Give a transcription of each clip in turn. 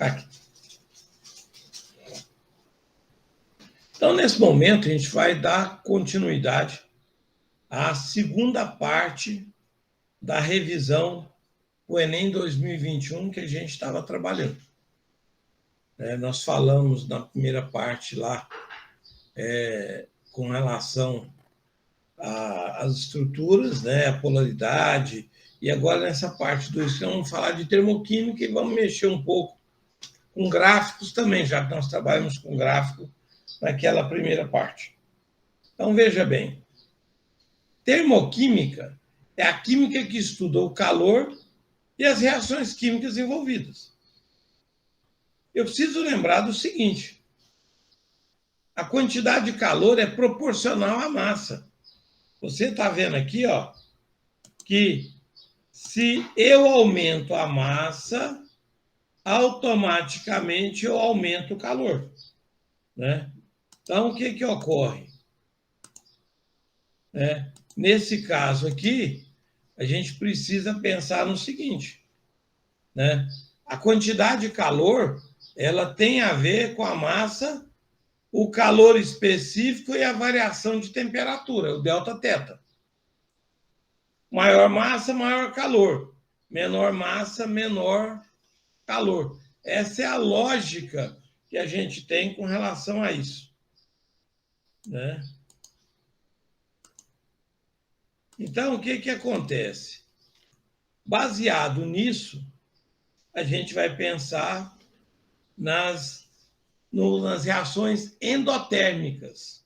Aqui. Então, nesse momento, a gente vai dar continuidade à segunda parte da revisão do Enem 2021 que a gente estava trabalhando. Nós falamos na primeira parte lá com relação às estruturas, a polaridade, e agora nessa parte 2 vamos falar de termoquímica e vamos mexer um pouco com gráficos também, já que nós trabalhamos com gráfico naquela primeira parte. Então, veja bem, termoquímica é a química que estuda o calor e as reações químicas envolvidas. Eu preciso lembrar do seguinte: a quantidade de calor é proporcional à massa. Você está vendo aqui, que se eu aumento a massa, automaticamente eu aumento o calor. Então, o que ocorre? Nesse caso aqui, a gente precisa pensar no seguinte: a quantidade de calor ela tem a ver com a massa, o calor específico e a variação de temperatura, o delta-teta. Maior massa, maior calor. Menor massa, menor calor. Essa é a lógica que a gente tem com relação a isso. Então, o que acontece? Baseado nisso, a gente vai pensar nas reações endotérmicas,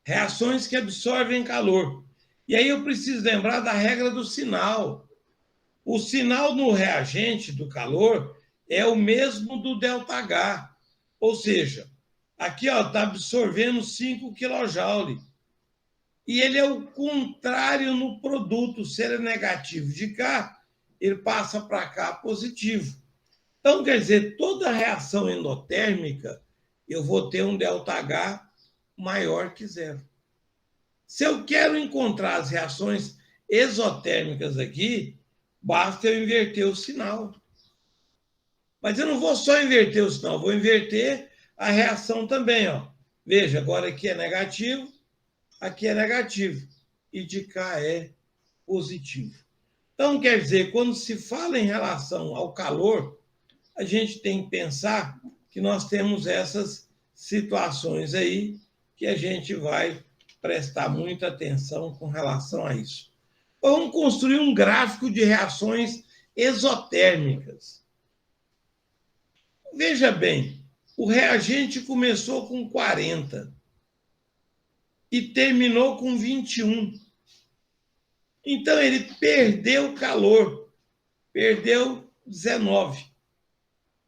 reações que absorvem calor. E aí eu preciso lembrar da regra do sinal. O sinal no reagente do calor é o mesmo do ΔH. Ou seja, aqui está absorvendo 5 kJ. E ele é o contrário no produto. Se ele é negativo de cá, ele passa para cá positivo. Então, quer dizer, toda reação endotérmica, eu vou ter um ΔH maior que zero. Se eu quero encontrar as reações exotérmicas aqui, basta eu inverter o sinal. Mas eu não vou só inverter o sinal, vou inverter a reação também. Veja, agora aqui é negativo, aqui é negativo, e de cá é positivo. Então, quer dizer, quando se fala em relação ao calor, a gente tem que pensar que nós temos essas situações aí que a gente vai prestar muita atenção com relação a isso. Vamos construir um gráfico de reações exotérmicas. Veja bem, o reagente começou com 40 e terminou com 21. Então, ele perdeu calor, perdeu 19.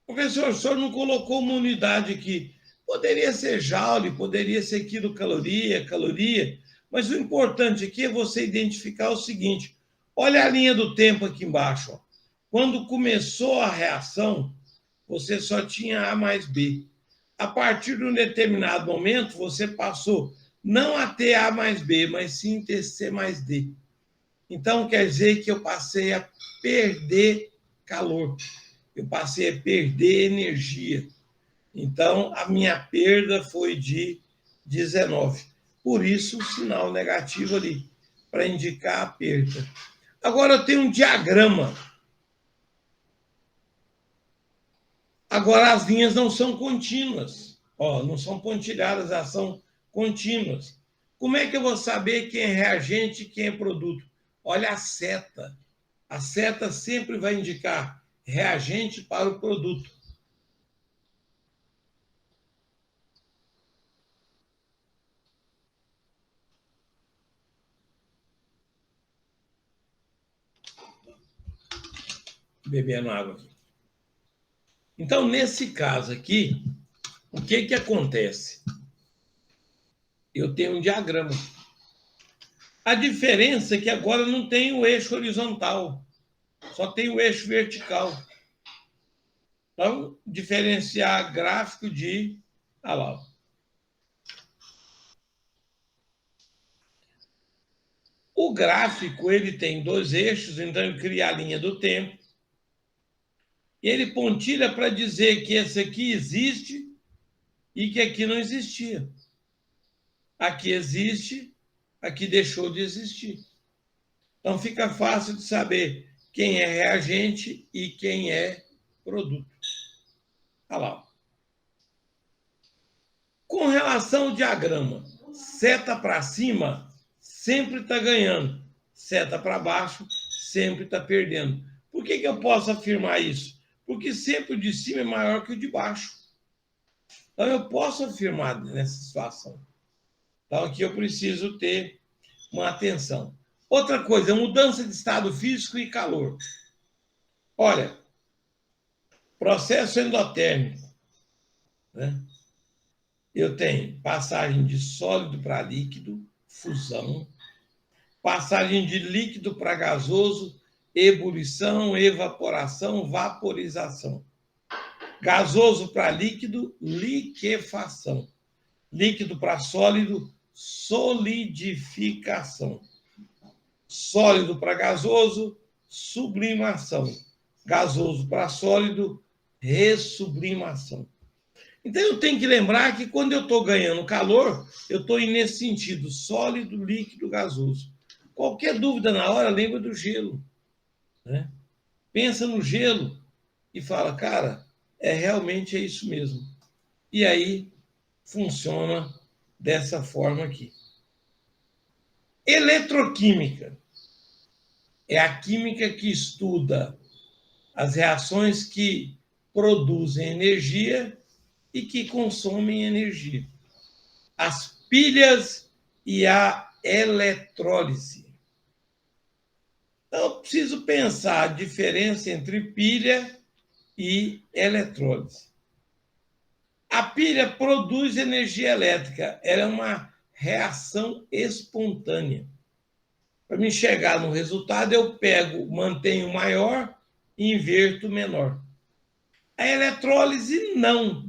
Professor, o senhor não colocou uma unidade aqui. Poderia ser joule, poderia ser quilocaloria, caloria, mas o importante aqui é você identificar o seguinte: olha a linha do tempo aqui embaixo. Quando começou a reação, você só tinha A mais B. A partir de um determinado momento, você passou não a ter A mais B, mas sim ter C mais D. Então, quer dizer que eu passei a perder calor. Eu passei a perder energia. Então, a minha perda foi de 19. Por isso, o sinal negativo ali, para indicar a perda. Agora, eu tenho um diagrama. Agora, as linhas não são contínuas. Não são pontilhadas, elas são contínuas. Como é que eu vou saber quem é reagente e quem é produto? Olha a seta. A seta sempre vai indicar reagente para o produto. Bebendo água aqui. Então, nesse caso aqui, o que acontece? Eu tenho um diagrama. A diferença é que agora não tem o eixo horizontal, só tem o eixo vertical. Então, diferenciar gráfico de... Olha lá. O gráfico ele tem 2 eixos, então eu crio a linha do tempo ele pontilha para dizer que esse aqui existe e que aqui não existia. Aqui existe, aqui deixou de existir. Então fica fácil de saber quem é reagente e quem é produto. Olha lá. Com relação ao diagrama, seta para cima sempre está ganhando, seta para baixo sempre está perdendo. Por que eu posso afirmar isso? Porque sempre o de cima é maior que o de baixo. Então eu posso afirmar nessa situação. Então aqui eu preciso ter uma atenção. Outra coisa, mudança de estado físico e calor. Olha, processo endotérmico, né? Eu tenho passagem de sólido para líquido, fusão, passagem de líquido para gasoso, ebulição, evaporação, vaporização. Gasoso para líquido, liquefação. Líquido para sólido, solidificação. Sólido para gasoso, sublimação. Gasoso para sólido, ressublimação. Então, eu tenho que lembrar que quando eu estou ganhando calor, eu estou nesse sentido, sólido, líquido, gasoso. Qualquer dúvida na hora, lembra do gelo. Né? Pensa no gelo e fala, cara, realmente é isso mesmo. E aí, funciona dessa forma aqui. Eletroquímica é a química que estuda as reações que produzem energia e que consomem energia. As pilhas e a eletrólise. Então, eu preciso pensar a diferença entre pilha e eletrólise. A pilha produz energia elétrica, ela é uma reação espontânea. Para me chegar no resultado, eu mantenho maior e inverto menor. A eletrólise não.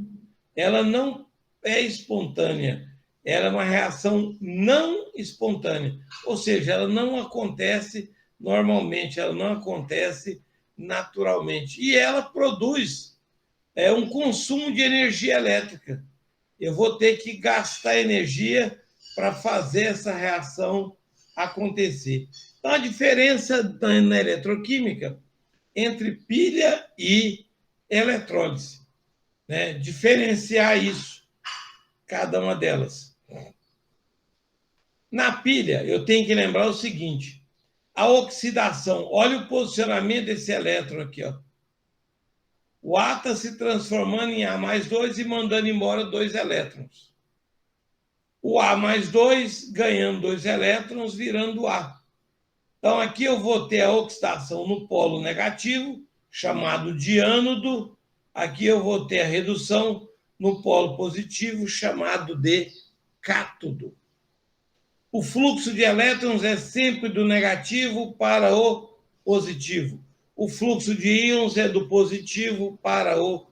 Ela não é espontânea. Ela é uma reação não espontânea. Ou seja, ela não acontece normalmente, ela não acontece naturalmente. E ela produz um consumo de energia elétrica. Eu vou ter que gastar energia para fazer essa reação acontecer. Então, a diferença na eletroquímica entre pilha e eletrólise, né? Diferenciar isso, cada uma delas. Na pilha, eu tenho que lembrar o seguinte, a oxidação, olha o posicionamento desse elétron aqui, ó. O A está se transformando em A mais 2 e mandando embora 2 elétrons. O A mais 2 ganhando 2 elétrons, virando A. Então, aqui eu vou ter a oxidação no polo negativo, chamado de ânodo. Aqui eu vou ter a redução no polo positivo, chamado de cátodo. O fluxo de elétrons é sempre do negativo para o positivo. O fluxo de íons é do positivo para o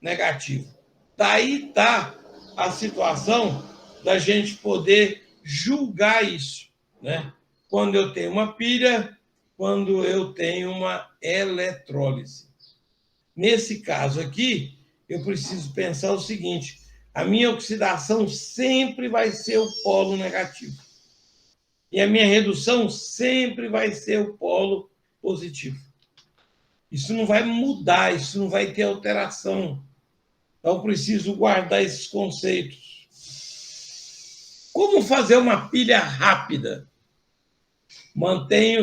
negativo. Daí está a situação da gente poder julgar isso, né? Quando eu tenho uma pilha, quando eu tenho uma eletrólise. Nesse caso aqui, eu preciso pensar o seguinte, a minha oxidação sempre vai ser o polo negativo. E a minha redução sempre vai ser o polo positivo. Isso não vai mudar, isso não vai ter alteração. Então, eu preciso guardar esses conceitos. Como fazer uma pilha rápida?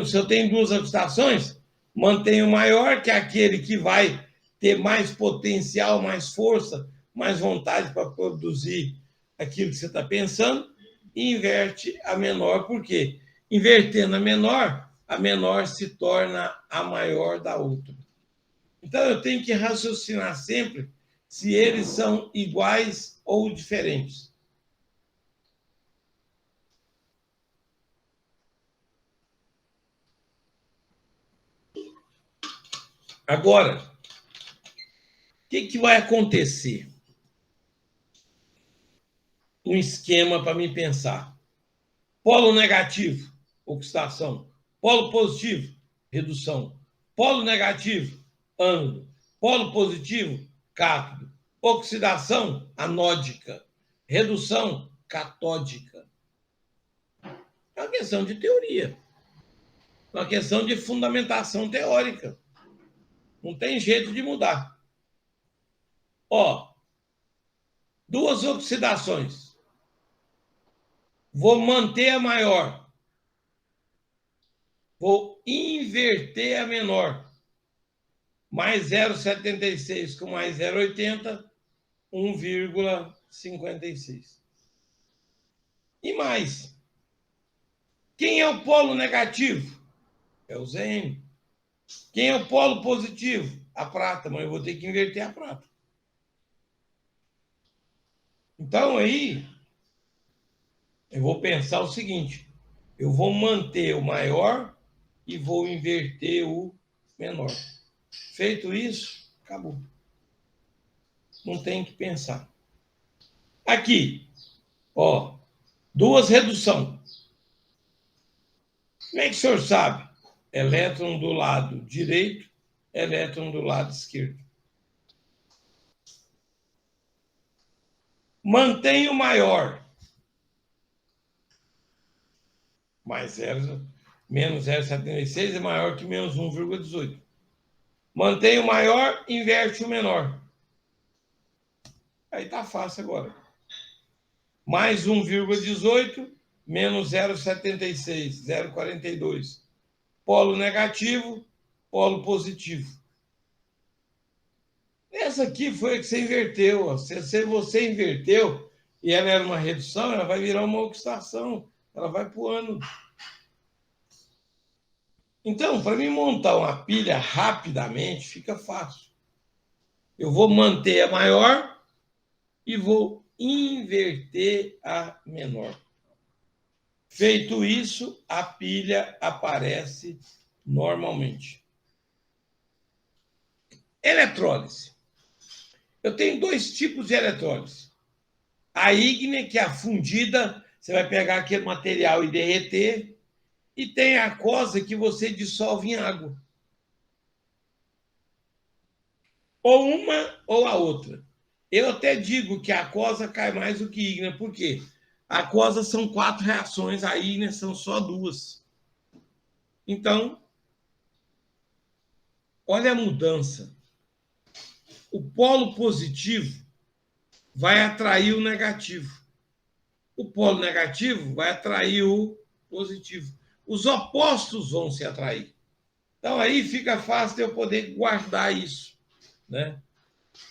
Se eu tenho 2 oxidações, mantenho o maior, que é aquele que vai ter mais potencial, mais força, mais vontade para produzir aquilo que você está pensando, e inverte a menor. Por quê? Invertendo a menor se torna a maior da outra. Então, eu tenho que raciocinar sempre se eles são iguais ou diferentes. Agora, o que vai acontecer? Um esquema para me pensar. Polo negativo, oxidação. Polo positivo, redução. Polo negativo, ânodo. Polo positivo, cátodo. Oxidação, anódica. Redução, catódica. É uma questão de teoria. É uma questão de fundamentação teórica. Não tem jeito de mudar. Ó, duas oxidações. Vou manter a maior. Vou inverter a menor. Mais 0,76 com mais 0,80, 1,56. E mais. Quem é o polo negativo? É o Zn. Quem é o polo positivo? A prata, mas eu vou ter que inverter a prata. Então, aí, eu vou pensar o seguinte: eu vou manter o maior e vou inverter o menor. Feito isso, acabou. Não tem que pensar. Aqui, ó, duas redução. Como é que o senhor sabe? Elétron do lado direito, elétron do lado esquerdo. Mantém o maior. Mais 0, menos 0,76 é maior que menos 1,18. Mantém o maior, inverte o menor. Aí tá fácil agora. Mais 1,18, menos 0,76, 0,42. Polo negativo, polo positivo. Essa aqui foi a que você inverteu. Se você inverteu e ela era uma redução, ela vai virar uma oxidação. Ela vai para o ânodo. Então, para mim montar uma pilha rapidamente, fica fácil. Eu vou manter a maior e vou inverter a menor. Feito isso, a pilha aparece normalmente. Eletrólise. Eu tenho dois tipos de eletrólise. A ígnea, que é a fundida, você vai pegar aquele material e derreter, e tem a aquosa que você dissolve em água. Ou uma ou a outra. Eu até digo que a aquosa cai mais do que ígnea, por quê? A aquosa são 4 reações, a ígnea são só 2. Então, olha a mudança. O polo positivo vai atrair o negativo. O polo negativo vai atrair o positivo. Os opostos vão se atrair. Então, aí fica fácil de eu poder guardar isso, né?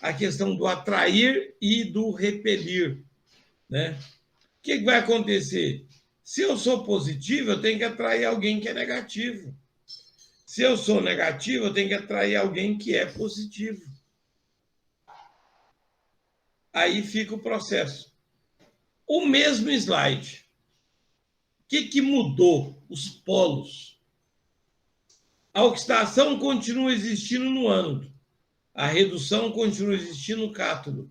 A questão do atrair e do repelir, né? O que vai acontecer? Se eu sou positivo, eu tenho que atrair alguém que é negativo. Se eu sou negativo, eu tenho que atrair alguém que é positivo. Aí fica o processo. O mesmo slide. O que mudou? Os polos. A oxidação continua existindo no ânodo. A redução continua existindo no cátodo.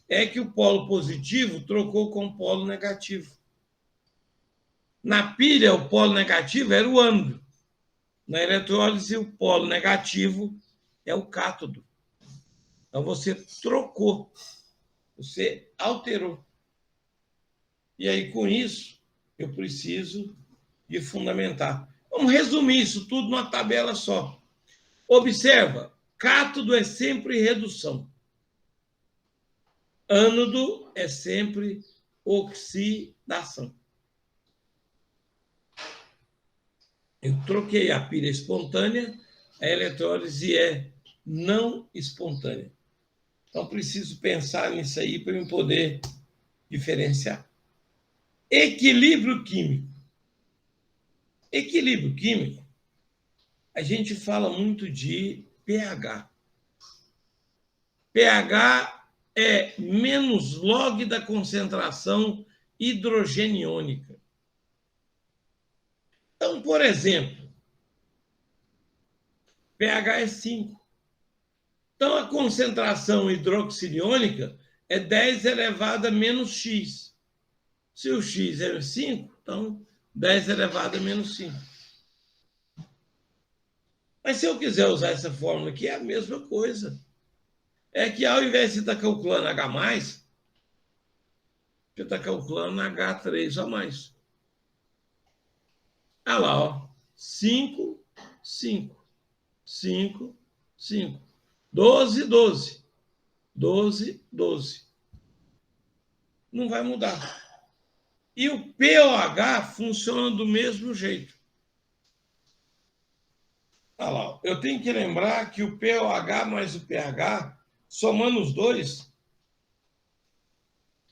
É que o polo positivo trocou com o polo negativo. Na pilha, o polo negativo era o ânodo. Na eletrólise, o polo negativo é o cátodo. Então, você trocou, você alterou. E aí, com isso, eu preciso de fundamentar. Vamos resumir isso tudo numa tabela só. Observa, cátodo é sempre redução. Ânodo é sempre oxidação. Eu troquei a pilha espontânea, a eletrólise é não espontânea. Então, preciso pensar nisso aí para eu poder diferenciar. Equilíbrio químico. Equilíbrio químico, a gente fala muito de pH. pH é menos log da concentração hidrogeniônica. Então, por exemplo, pH é 5. Então, a concentração hidroxiliônica é 10 elevado a menos x. Se o x é 5, então 10 elevado a menos 5. Mas se eu quiser usar essa fórmula aqui, é a mesma coisa. é que ao invés de você estar calculando H+, você está calculando H3 a mais. Olha lá, ó. 5, 5, 5, 5. 12, 12. 12, 12. Não vai mudar. E o POH funciona do mesmo jeito. Olha lá, eu tenho que lembrar que o POH mais o pH, somando os dois,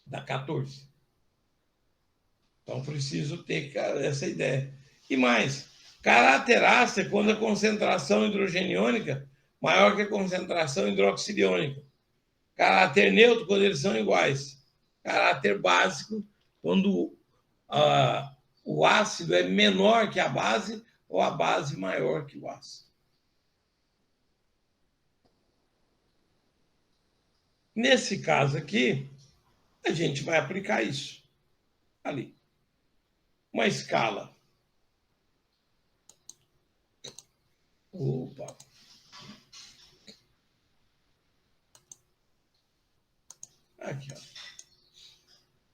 dá 14. Então, preciso ter essa ideia. E mais, caráter ácido é quando a concentração hidrogeniônica maior que a concentração hidroxiliônica. Caráter neutro, quando eles são iguais. Caráter básico, quando o ácido é menor que a base ou a base maior que o ácido. Nesse caso aqui, a gente vai aplicar isso ali. Uma escala. Opa! Aqui,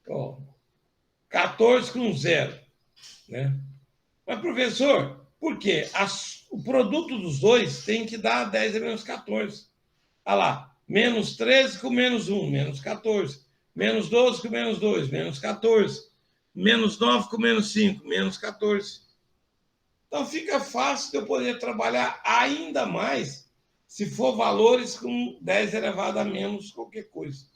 ó. 14 com 0. Né? Mas, professor, por quê? O produto dos dois tem que dar 10 a menos 14. Olha lá, menos 13 com menos 1, menos 14. Menos 12 com menos 2, menos 14. Menos 9 com menos 5, menos 14. Então, fica fácil de eu poder trabalhar ainda mais se for valores com 10 elevado a menos qualquer coisa.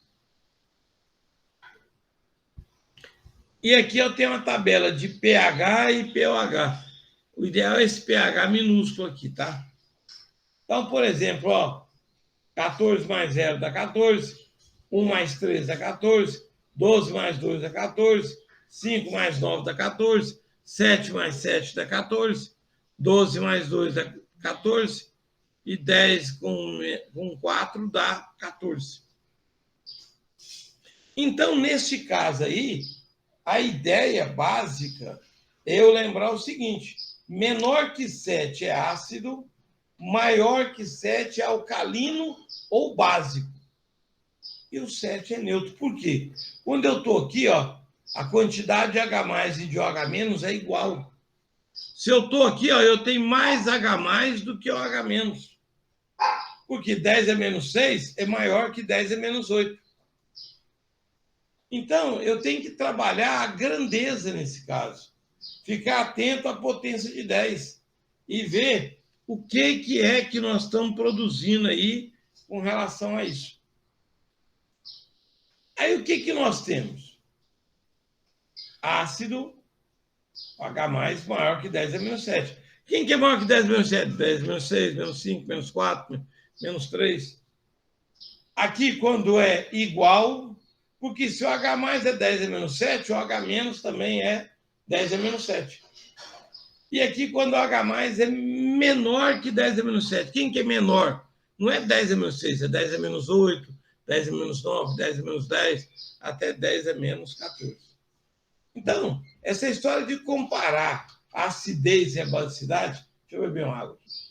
E aqui eu tenho uma tabela de pH e pOH. O ideal é esse pH minúsculo aqui, tá? Então, por exemplo, ó, 14 mais 0 dá 14, 1 mais 3 dá 14, 12 mais 2 dá 14, 5 mais 9 dá 14, 7 mais 7 dá 14, 12 mais 2 dá 14 e 10 com 4 dá 14. Então, neste caso aí, a ideia básica é eu lembrar o seguinte: menor que 7 é ácido, maior que 7 é alcalino ou básico. E o 7 é neutro. Por quê? Quando eu estou aqui, ó, a quantidade de H+ e de OH- é igual. Se eu estou aqui, ó, eu tenho mais H+ do que OH-. Porque 10 é menos 6 é maior que 10 é menos 8. Então, eu tenho que trabalhar a grandeza nesse caso. Ficar atento à potência de 10 e ver o que é que nós estamos produzindo aí com relação a isso. Aí, o que nós temos? Ácido, H+ maior que 10 é menos 7. Quem que é maior que 10 é menos 7? 10 menos 6, menos 5, menos 4, menos 3. Aqui, quando é igual, porque se o H+ é 10 a menos 7, o H- também é 10 a menos 7. E aqui, quando o H+ é menor que 10 a menos 7. Quem que é menor? Não é 10 a menos 6, é 10 a menos 8, 10 a menos 9, 10 a menos 10, até 10 a menos 14. Então, essa história de comparar a acidez e a basicidade... Deixa eu beber uma água aqui.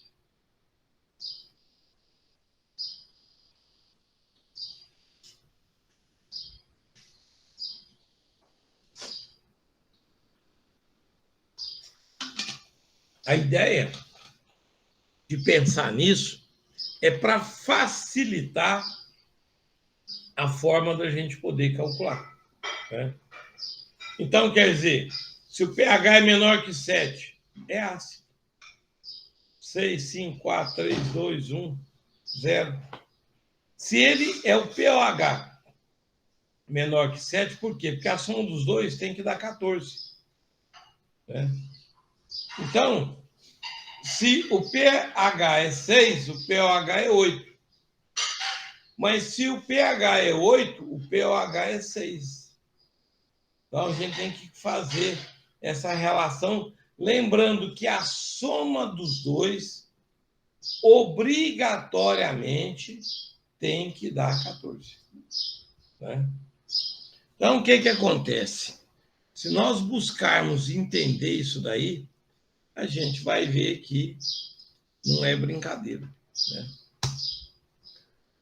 A ideia de pensar nisso é para facilitar a forma da gente poder calcular. Né? Então, quer dizer, se o pH é menor que 7, é ácido. 6, 5, 4, 3, 2, 1, 0. Se ele é o pOH menor que 7, por quê? Porque a soma dos dois tem que dar 14. Né? Então, se o pH é 6, o pOH é 8. Mas se o pH é 8, o pOH é 6. Então, a gente tem que fazer essa relação, lembrando que a soma dos dois, obrigatoriamente, tem que dar 14. Né? Então, o que acontece? Se nós buscarmos entender isso daí, a gente vai ver que não é brincadeira. Né?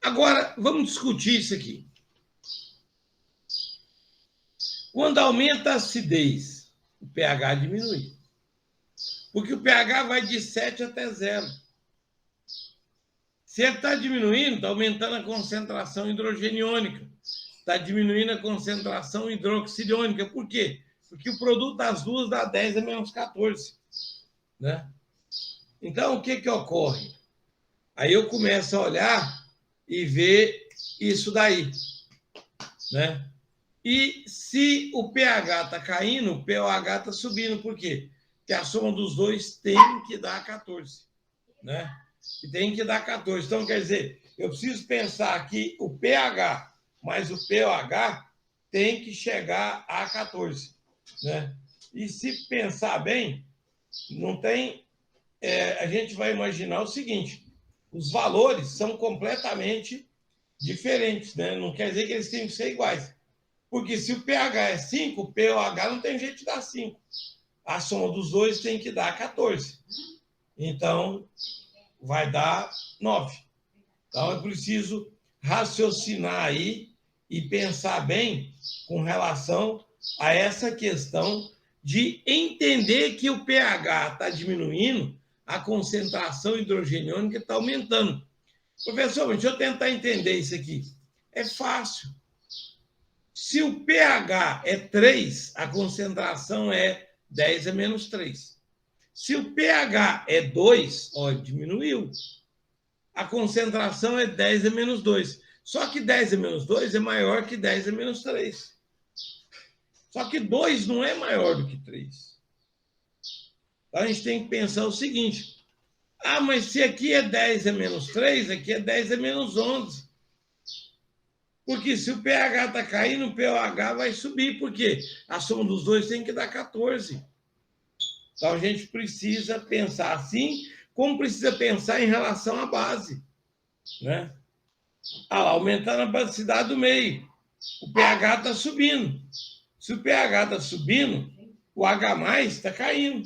Agora, vamos discutir isso aqui. Quando aumenta a acidez, o pH diminui. Porque o pH vai de 7 até 0. Se ele está diminuindo, está aumentando a concentração hidrogeniônica, está diminuindo a concentração hidroxiliônica. Por quê? Porque o produto das duas dá 10 a menos 14. Né? Então, o que ocorre? Aí eu começo a olhar e ver isso daí. Né? E se o pH está caindo, o pOH está subindo. Por quê? Porque a soma dos dois tem que dar 14. Né? E tem que dar 14. Então, quer dizer, eu preciso pensar que o pH mais o pOH tem que chegar a 14. Né? E se pensar bem, não tem... a gente vai imaginar o seguinte, os valores são completamente diferentes. Né? Não quer dizer que eles têm que ser iguais. Porque se o pH é 5, o pOH não tem jeito de dar 5. A soma dos dois tem que dar 14. Então, vai dar 9. Então, eu preciso raciocinar aí e pensar bem com relação a essa questão de entender que o pH está diminuindo, a concentração hidrogeniônica está aumentando. Professor, deixa eu tentar entender isso aqui. É fácil. Se o pH é 3, a concentração é 10 a menos 3. Se o pH é 2, diminuiu. A concentração é 10 a menos 2. Só que 10 a menos 2 é maior que 10 a menos 3. Só que 2 não é maior do que 3. Então, a gente tem que pensar o seguinte. Mas se aqui é 10 a menos 3, aqui é 10 a menos 11. Porque se o pH está caindo, o pOH vai subir. Por quê? A soma dos dois tem que dar 14. Então, a gente precisa pensar assim, como precisa pensar em relação à base. Né? Aumentando a basicidade do meio. O pH está subindo. Se o pH está subindo, o H+ está caindo.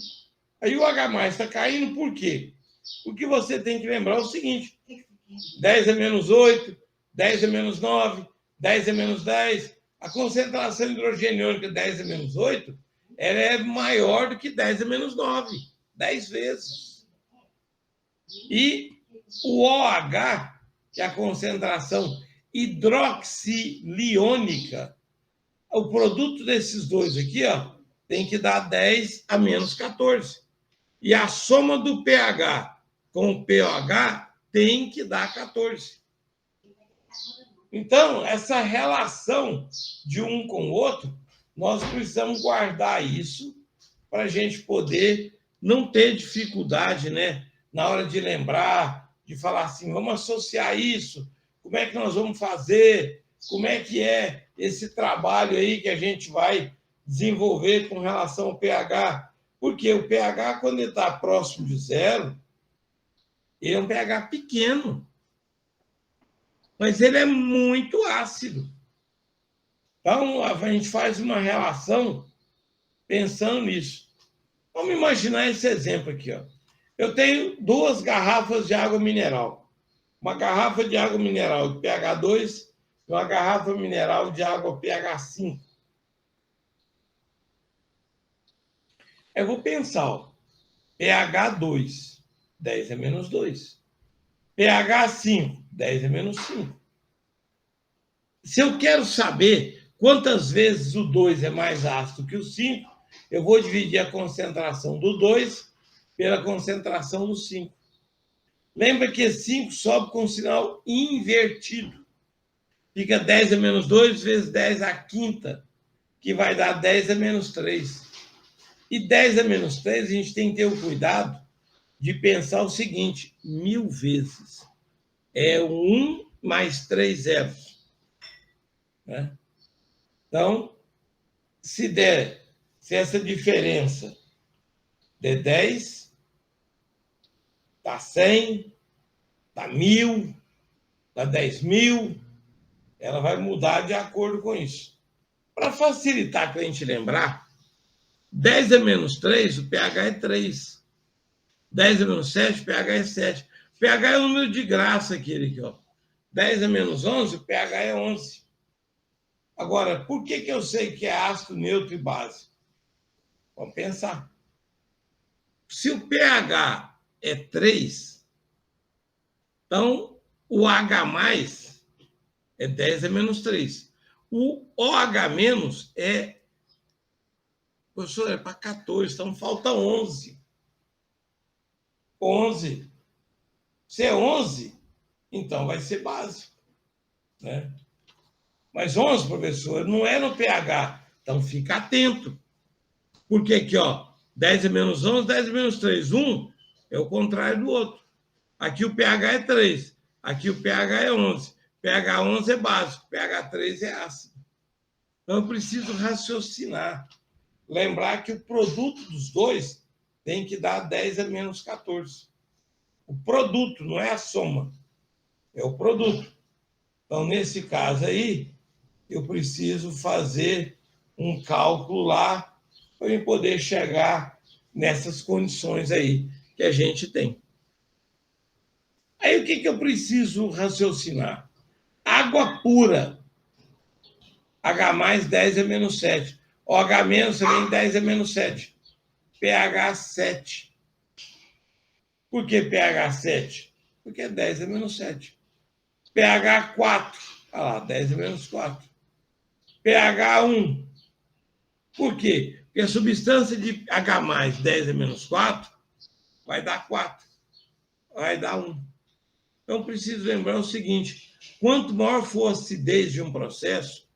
Aí o H+ está caindo por quê? Porque você tem que lembrar o seguinte, 10 a menos 8, 10 a menos 9, 10 a menos 10, a concentração hidrogeniônica 10 a menos 8, ela é maior do que 10 a menos 9, 10 vezes. E o OH, que é a concentração hidroxiliônica, o produto desses dois aqui, tem que dar 10 a menos 14. E a soma do pH com o pOH tem que dar 14. Então, essa relação de um com o outro, nós precisamos guardar isso para a gente poder não ter dificuldade, né, na hora de lembrar, de falar assim, vamos associar isso, como é que nós vamos fazer, como é que é esse trabalho aí que a gente vai desenvolver com relação ao pH. Porque o pH, quando ele está próximo de 0, ele é um pH pequeno, mas ele é muito ácido. Então, a gente faz uma relação pensando nisso. Vamos imaginar esse exemplo aqui. Eu tenho 2 garrafas de água mineral. Uma garrafa de água mineral de pH 2 e uma garrafa mineral de água pH 5. Eu vou pensar, pH 2, 10 a menos 2. pH 5, 10 a menos 5. Se eu quero saber quantas vezes o 2 é mais ácido que o 5, eu vou dividir a concentração do 2 pela concentração do 5. Lembra que 5 sobe com sinal invertido. Fica 10 a menos 2 vezes 10 à quinta, que vai dar 10 a menos 3. E 10 a menos 3, a gente tem que ter o cuidado de pensar o seguinte, 1000 vezes. É 1 mais 3 zeros. Né? Então, se essa diferença der 10, dá 100, dá 1000, dá 10.000, ela vai mudar de acordo com isso. Para facilitar para a gente lembrar, 10 a menos 3, o pH é 3. 10 a menos 7, o pH é 7. O pH é o número de graça aquele aqui, 10 é menos 11, o pH é 11. Agora, por que eu sei que é ácido, neutro e base? Vamos pensar. Se o pH é 3, então o H+ é 10 é menos 3. O OH- é, professor, é para 14, então falta 11. 11. Se é 11, então vai ser básico, né? Mas 11, professor, não é no pH. Então fica atento. Porque aqui, ó, 10 é menos 11, 10 é menos 3. 1 é o contrário do outro. Aqui o pH é 3. Aqui o pH é 11. pH 11 é básico. pH 3 é ácido. Então eu preciso raciocinar. Lembrar que o produto dos dois tem que dar 10 a menos 14. O produto, não é a soma. É o produto. Então, nesse caso aí, eu preciso fazer um cálculo lá para eu poder chegar nessas condições aí que a gente tem. Aí o que eu preciso raciocinar? Água pura, H+ 10 é menos 7. OH- também 10 é menos 7. pH 7. Por que pH 7? Porque 10 é menos 7. pH 4. Olha lá, 10 é menos 4. pH 1. Por quê? Porque a substância de H+, 10 é menos 4, vai dar 4. Vai dar 1. Então, preciso lembrar o seguinte: quanto maior for a acidez de um processo,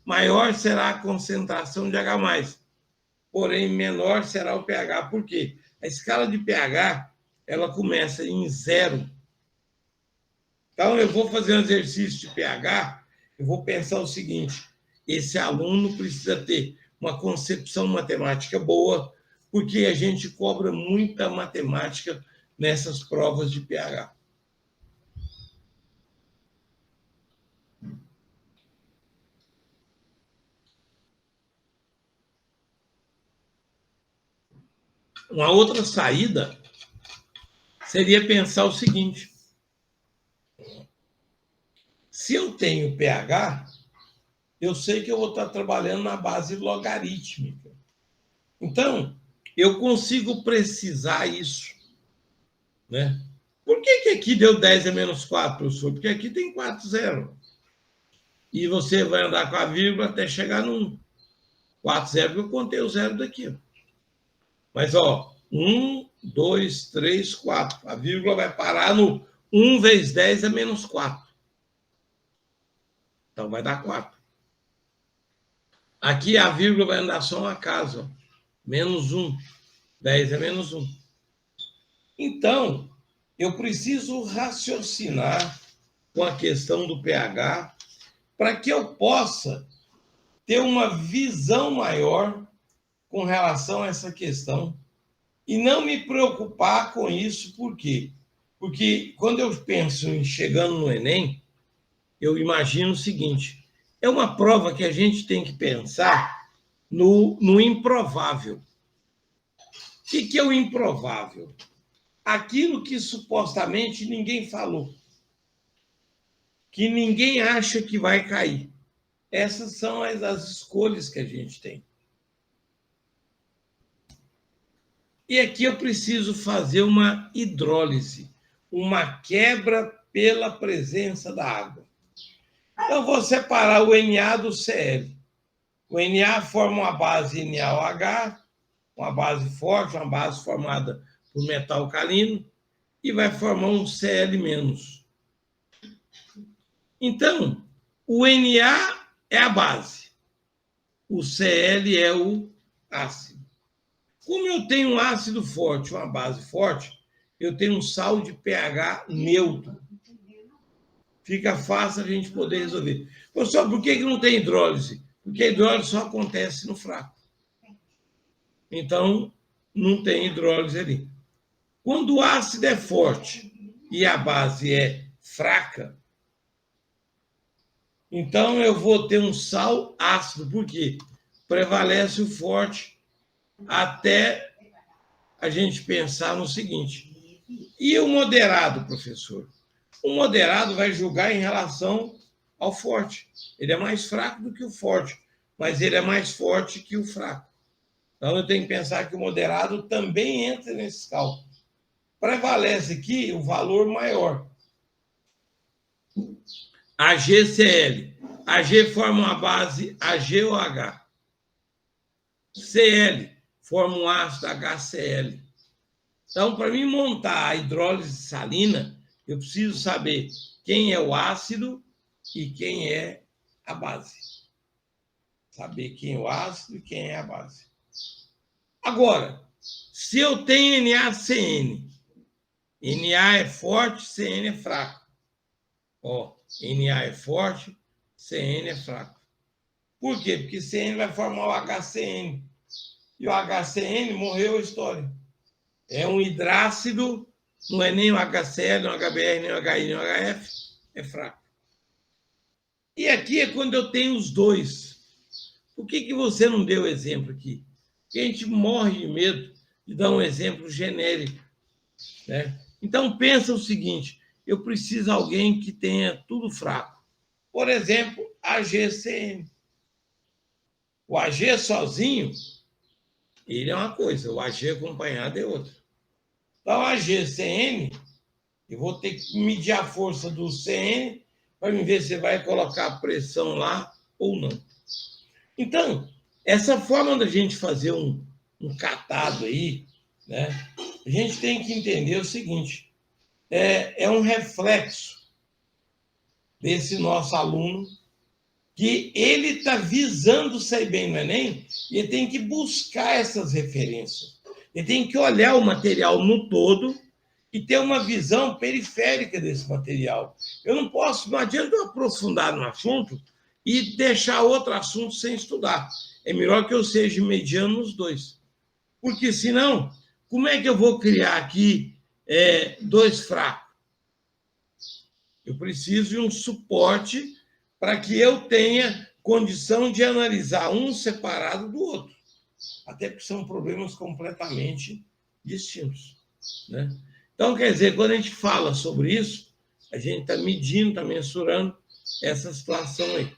maior será a concentração de H+, porém menor será o pH. Por quê? A escala de pH ela começa em 0. Então, eu vou fazer um exercício de pH, eu vou pensar o seguinte: esse aluno precisa ter uma concepção matemática boa, porque a gente cobra muita matemática nessas provas de pH. Uma outra saída seria pensar o seguinte: se eu tenho pH, eu sei que eu vou estar trabalhando na base logarítmica. Então, eu consigo precisar isso, né? Por que aqui deu 10 a menos 4, professor? Porque aqui tem 4 zero. E você vai andar com a vírgula até chegar no 1. 4 zero, eu contei o zero daqui. Mas, ó, 1, 2, 3, 4. A vírgula vai parar no 1 vezes 10 é menos 4. Então, vai dar 4. Aqui a vírgula vai andar só uma casa. Ó. Menos 1. 10 é menos 1. Então, eu preciso raciocinar com a questão do pH para que eu possa ter uma visão maior com relação a essa questão e não me preocupar com isso. Por quê? Porque quando eu penso em chegando no Enem, eu imagino o seguinte: é uma prova que a gente tem que pensar no improvável. O que é o improvável? Aquilo que supostamente ninguém falou, que ninguém acha que vai cair. Essas são as escolhas que a gente tem. E aqui eu preciso fazer uma hidrólise, uma quebra pela presença da água. Eu vou separar o Na do Cl. O Na forma uma base NaOH, uma base forte, uma base formada por metal alcalino, e vai formar um Cl-. Então, o Na é a base, o Cl é o ácido. Como eu tenho um ácido forte, uma base forte, eu tenho um sal de pH neutro. Fica fácil a gente poder resolver. Professor, por que não tem hidrólise? Porque a hidrólise só acontece no fraco. Então, não tem hidrólise ali. Quando o ácido é forte e a base é fraca, então eu vou ter um sal ácido. Por quê? Prevalece o forte até a gente pensar no seguinte: e o moderado, professor? O moderado vai julgar em relação ao forte. Ele é mais fraco do que o forte, mas ele é mais forte que o fraco. Então, eu tenho que pensar que o moderado também entra nesses cálculos. Prevalece aqui o valor maior. AgCl. Ag forma uma base Ag ou H. Cl forma um ácido HCl. Então, para mim montar a hidrólise salina, eu preciso saber quem é o ácido e quem é a base. Saber quem é o ácido e quem é a base. Agora, se eu tenho NaCN, Na é forte, CN é fraco. Ó, Na é forte, CN é fraco. Por quê? Porque CN vai formar o HCN. E o HCN morreu a história. É um hidrácido, não é nem o HCl, nem o HBr, nem o HI, nem o HF, é fraco. E aqui é quando eu tenho os dois. Por que você não deu exemplo aqui? Porque a gente morre de medo de dar um exemplo genérico. Né? Então, pensa o seguinte, eu preciso de alguém que tenha tudo fraco. Por exemplo, AgCN. O Ag sozinho, ele é uma coisa, o Ag acompanhado é outra. Então, AgCN, eu vou ter que medir a força do CN para ver se vai colocar pressão lá ou não. Então, essa forma da gente fazer um catado aí, né, a gente tem que entender o seguinte, é um reflexo desse nosso aluno que ele está visando sair bem no Enem e ele tem que buscar essas referências. Ele tem que olhar o material no todo e ter uma visão periférica desse material. Não adianta eu aprofundar no assunto e deixar outro assunto sem estudar. É melhor que eu seja mediano nos dois. Porque, senão, como é que eu vou criar aqui dois fracos? Eu preciso de um suporte para que eu tenha condição de analisar um separado do outro. Até porque são problemas completamente distintos. Né? Então, quer dizer, quando a gente fala sobre isso, a gente está medindo, está mensurando essa situação aí.